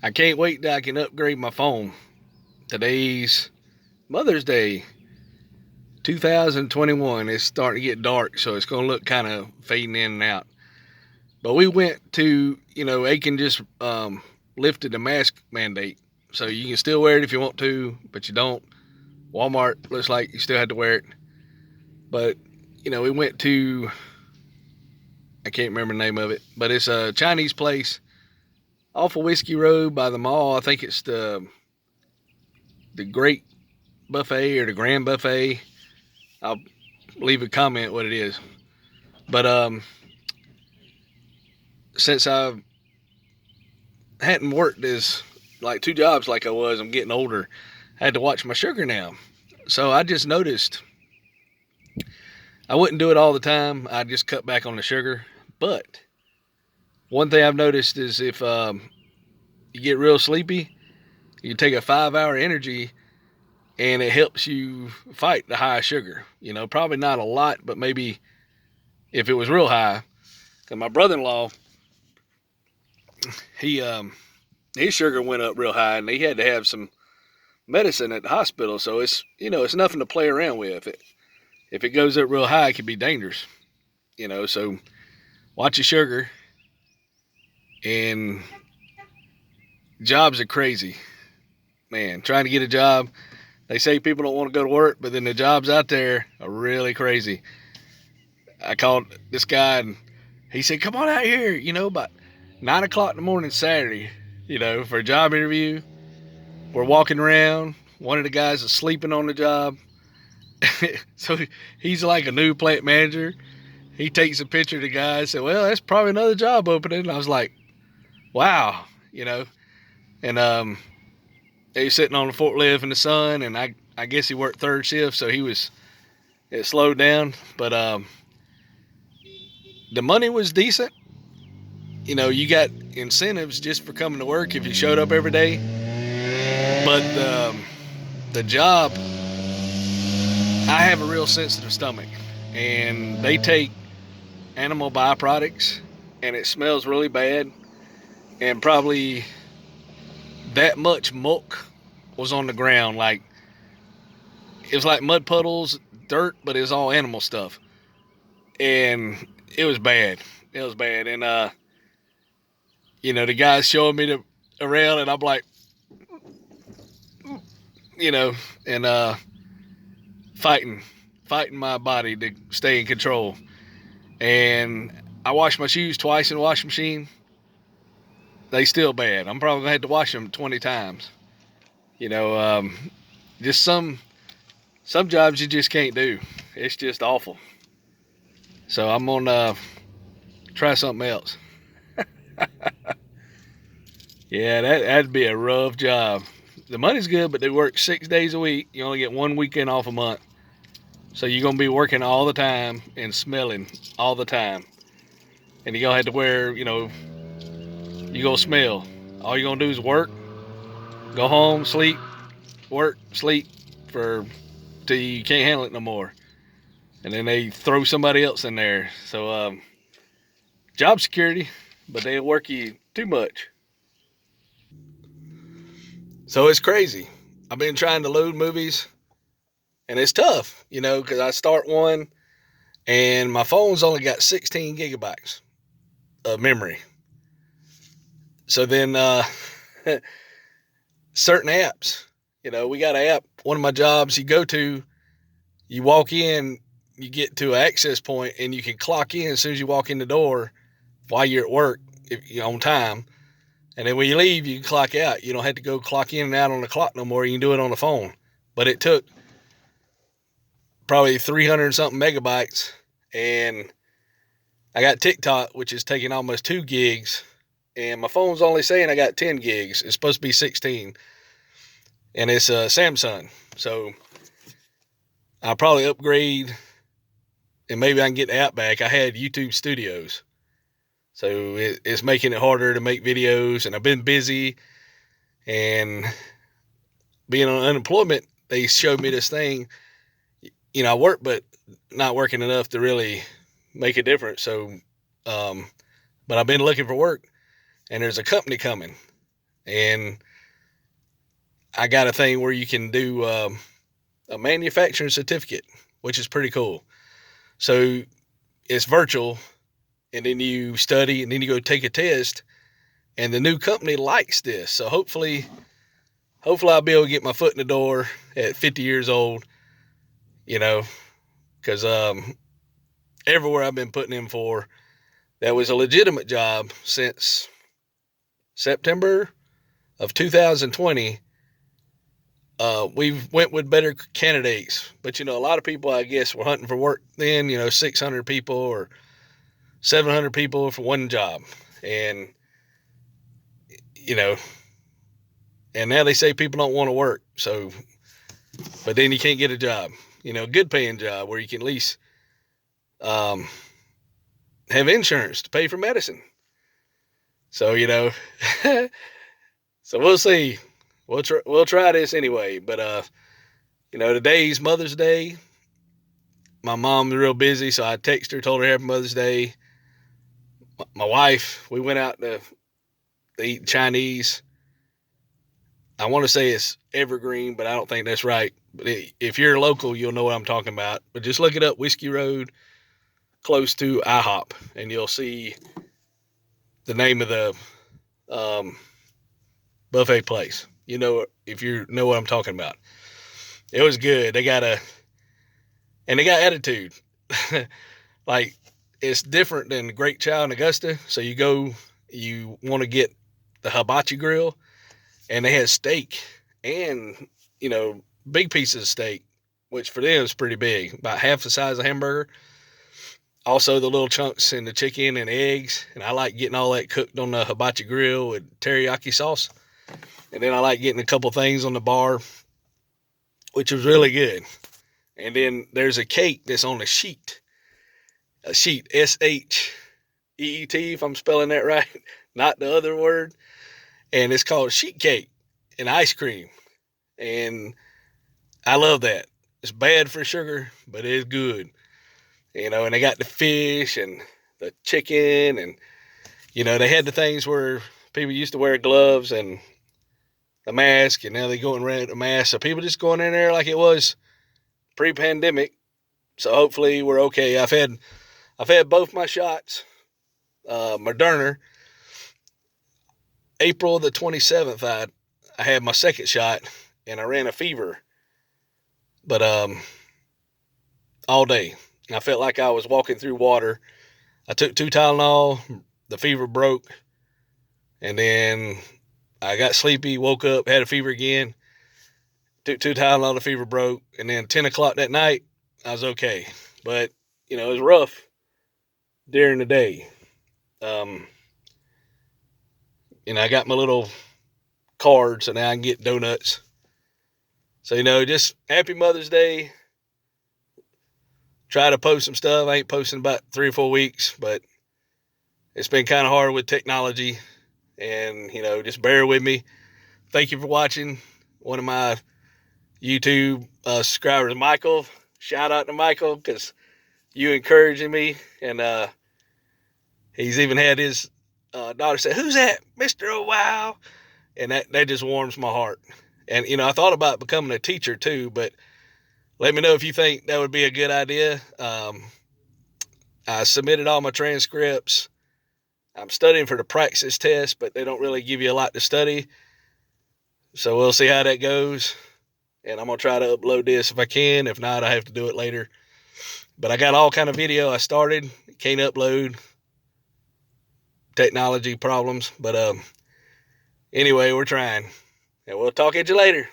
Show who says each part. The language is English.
Speaker 1: I can't wait till I can upgrade my phone. Today's Mother's Day, 2021. It's starting to get dark, so it's going to look kind of fading in and out. But we went to, Aiken just lifted the mask mandate. So you can still wear it if you want to, but you don't. Walmart looks like you still had to wear it. But, we went to, I can't remember the name of it, but it's a Chinese place off of Whiskey Road by the mall. I think it's the Great Buffet or the Grand Buffet. I'll leave a comment what it is. But since I hadn't worked as like two jobs like I was, I'm getting older. I had to watch my sugar now. So I just noticed I wouldn't do it all the time. I just cut back on the sugar. But one thing I've noticed is if you get real sleepy, you take a 5 hour energy and it helps you fight the high sugar. Probably not a lot, but maybe if it was real high. Because my brother-in-law, he his sugar went up real high, and he had to have some medicine at the hospital. So it's nothing to play around with. If it goes up real high, it can be dangerous. So watch your sugar. And jobs are crazy, man. Trying to get a job. They say people don't want to go to work, but then the jobs out there are really crazy. I called this guy and he said, "Come on out here," about 9 o'clock in the morning Saturday, for a job interview. We're walking around. One of the guys is sleeping on the job. So he's like a new plant manager. He takes a picture of the guy and said, "Well, that's probably another job opening." And I was like, wow, And he was sitting on the forklift in the sun, and I guess he worked third shift, so it slowed down. But the money was decent. You got incentives just for coming to work if you showed up every day. But the job, I have a real sensitive stomach, and they take animal byproducts, and it smells really bad. And probably that much muck was on the ground. Like, it was like mud puddles, dirt, but it was all animal stuff. And it was bad. It was bad. And, the guy's showing me around, and I'm like, you know, and fighting my body to stay in control. And I washed my shoes twice in the washing machine. They still bad. I'm probably gonna have to wash them 20 times. Just some jobs you just can't do. It's just awful. So I'm gonna try something else. Yeah, that'd be a rough job. The money's good, but they work 6 days a week. You only get one weekend off a month. So you're gonna be working all the time and smelling all the time. And you're gonna have to wear, you gonna smell. All you're gonna do is work, go home, sleep, work, sleep for till you can't handle it no more. And then they throw somebody else in there. So job security, but they'll work you too much. So it's crazy. I've been trying to load movies, and it's tough, because I start one, and my phone's only got 16 gigabytes of memory. So then certain apps, we got an app. One of my jobs, you go to, you walk in, you get to an access point, and you can clock in as soon as you walk in the door while you're at work, if you're on time. And then when you leave, you can clock out. You don't have to go clock in and out on the clock no more. You can do it on the phone. But it took probably 300 something megabytes. And I got TikTok, which is taking almost 2 gigs. And my phone's only saying I got 10 gigs. It's supposed to be 16. And it's a Samsung. So I'll probably upgrade, and maybe I can get the app back. I had YouTube Studios. So it's making it harder to make videos, and I've been busy, and being on unemployment, they showed me this thing. I work, but not working enough to really make a difference. So, but I've been looking for work, and there's a company coming, And I got a thing where you can do a manufacturing certificate, which is pretty cool. So it's virtual, and then you study, and then you go take a test, and the new company likes this. So hopefully I'll be able to get my foot in the door at 50 years old, because everywhere I've been putting in for, that was a legitimate job since September of 2020. We've went with better candidates, but a lot of people, I guess, were hunting for work then. 600 people or 700 people for one job, and you know, and now they say people don't want to work. So, but then you can't get a job, good paying job where you can at least have insurance to pay for medicine. So, so we'll see. We'll try this anyway. But today's Mother's Day. My mom's real busy, so I texted her, told her Happy Mother's Day. My wife, we went out to eat Chinese. I want to say it's Evergreen, but I don't think that's right. But if you're local, you'll know what I'm talking about. But just look it up, Whiskey Road, close to IHOP, and you'll see the name of the buffet place. If you know what I'm talking about. It was good. They got attitude. Like, it's different than Great Chow in Augusta. So you want to get the hibachi grill, and they had steak and, big pieces of steak, which for them is pretty big, about half the size of a hamburger. Also the little chunks in the chicken and eggs. And I like getting all that cooked on the hibachi grill with teriyaki sauce. And then I like getting a couple things on the bar, which was really good. And then there's a cake that's on a sheet, SHEET, if I'm spelling that right, not the other word. And it's called sheet cake and ice cream. And I love that. It's bad for sugar, but it's good. And they got the fish and the chicken, and, they had the things where people used to wear gloves and a mask, and now they go and rent a mask. So people just going in there like it was pre-pandemic. So hopefully we're okay. I've had both my shots. Moderna, April the 27th, I had my second shot, and I ran a fever, but all day. I felt like I was walking through water. I took 2 Tylenol, the fever broke, and then I got sleepy, woke up, had a fever again, took 2 Tylenol, the fever broke, and then 10 o'clock that night, I was okay. But, it was rough during the day. I got my little card, so now I can get donuts. So, just Happy Mother's Day. Try to post some stuff. I ain't posting about 3 or 4 weeks, but it's been kind of hard with technology, and, just bear with me. Thank you for watching. One of my YouTube subscribers, Michael. Shout out to Michael, because you encouraging me, and he's even had his daughter say, "Who's that, Mr. Oh Wow?" And that just warms my heart. And, I thought about becoming a teacher too, but let me know if you think that would be a good idea. I submitted all my transcripts. I'm studying for the praxis test, but they don't really give you a lot to study. So we'll see how that goes. And I'm going to try to upload this if I can. If not, I have to do it later. But I got all kind of video I started. Can't upload. Technology problems. But anyway, we're trying. And we'll talk at you later.